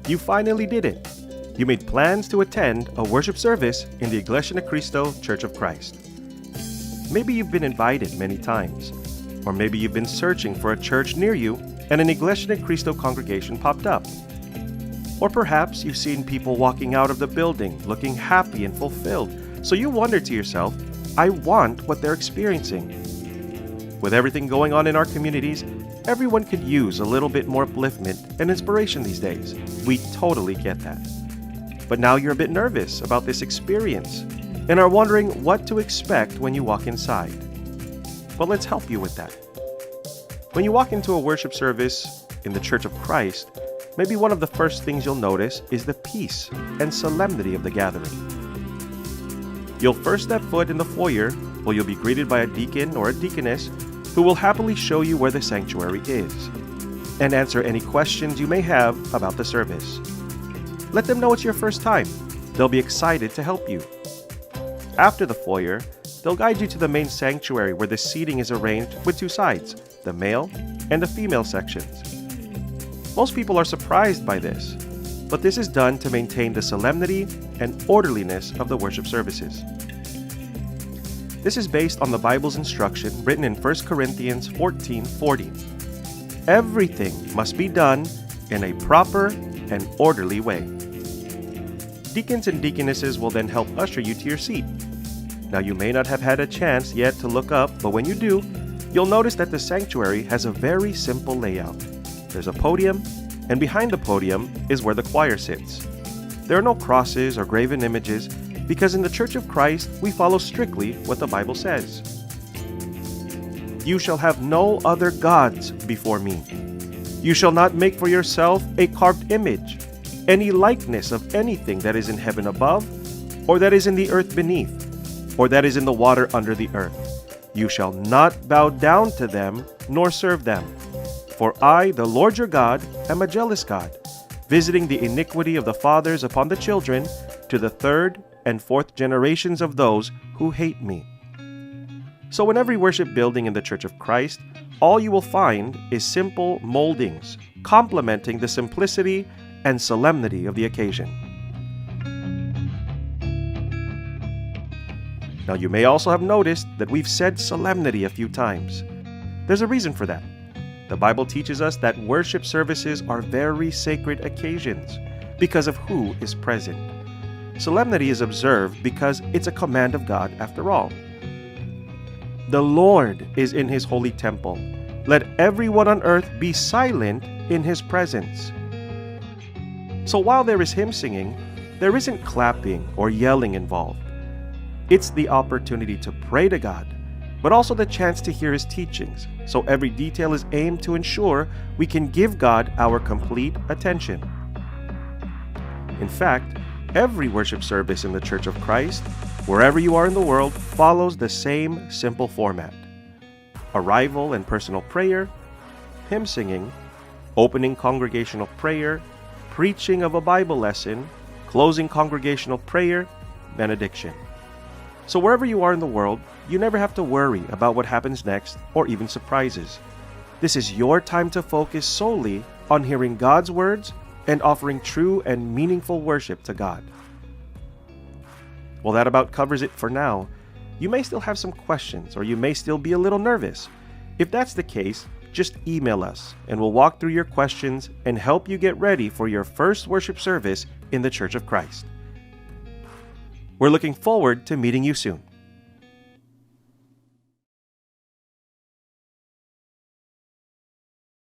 You finally did it. You made plans to attend a worship service in the Iglesia Cristo Church of Christ. Maybe you've been invited many times, or maybe you've been searching for a church near you and an Iglesia Cristo congregation popped up. Or perhaps you've seen people walking out of the building looking happy and fulfilled, so you wonder to yourself, I want what they're experiencing. With everything going on in our communities, everyone could use a little bit more upliftment and inspiration these days. We totally get that. But now you're a bit nervous about this experience and are wondering what to expect when you walk inside. Well, let's help you with that. When you walk into a worship service in the Church of Christ, maybe one of the first things you'll notice is the peace and solemnity of the gathering. You'll first step foot in the foyer where you'll be greeted by a deacon or a deaconess who will happily show you where the sanctuary is and answer any questions you may have about the service. Let them know it's your first time. They'll be excited to help you. After the foyer, they'll guide you to the main sanctuary where the seating is arranged with two sides, the male and the female sections. Most people are surprised by this, but this is done to maintain the solemnity and orderliness of the worship services. This is based on the Bible's instruction written in 1 Corinthians 14:40. Everything must be done in a proper and orderly way. Deacons and deaconesses will then help usher you to your seat. Now, you may not have had a chance yet to look up, but when you do, you'll notice that the sanctuary has a very simple layout. There's a podium, and behind the podium is where the choir sits. There are no crosses or graven images because in the Church of Christ, we follow strictly what the Bible says. You shall have no other gods before me. You shall not make for yourself a carved image, any likeness of anything that is in heaven above, or that is in the earth beneath, or that is in the water under the earth. You shall not bow down to them, nor serve them. For I, the Lord your God, am a jealous God, visiting the iniquity of the fathers upon the children to the third and fourth generations of those who hate me. So in every worship building in the Church of Christ, all you will find is simple moldings, complementing the simplicity and solemnity of the occasion. Now, you may also have noticed that we've said solemnity a few times. There's a reason for that. The Bible teaches us that worship services are very sacred occasions because of who is present. Solemnity is observed because it's a command of God after all. The Lord is in His holy temple. Let everyone on earth be silent in His presence. So while there is hymn singing, there isn't clapping or yelling involved. It's the opportunity to pray to God, but also the chance to hear His teachings, so every detail is aimed to ensure we can give God our complete attention. In fact, every worship service in the Church of Christ, wherever you are in the world, follows the same simple format. Arrival and personal prayer, hymn singing, opening congregational prayer, preaching of a Bible lesson, closing congregational prayer, benediction. So wherever you are in the world, you never have to worry about what happens next or even surprises. This is your time to focus solely on hearing God's words and offering true and meaningful worship to God. Well, that about covers it for now. You may still have some questions or you may still be a little nervous. If that's the case, just email us and we'll walk through your questions and help you get ready for your first worship service in the Church of Christ. We're looking forward to meeting you soon.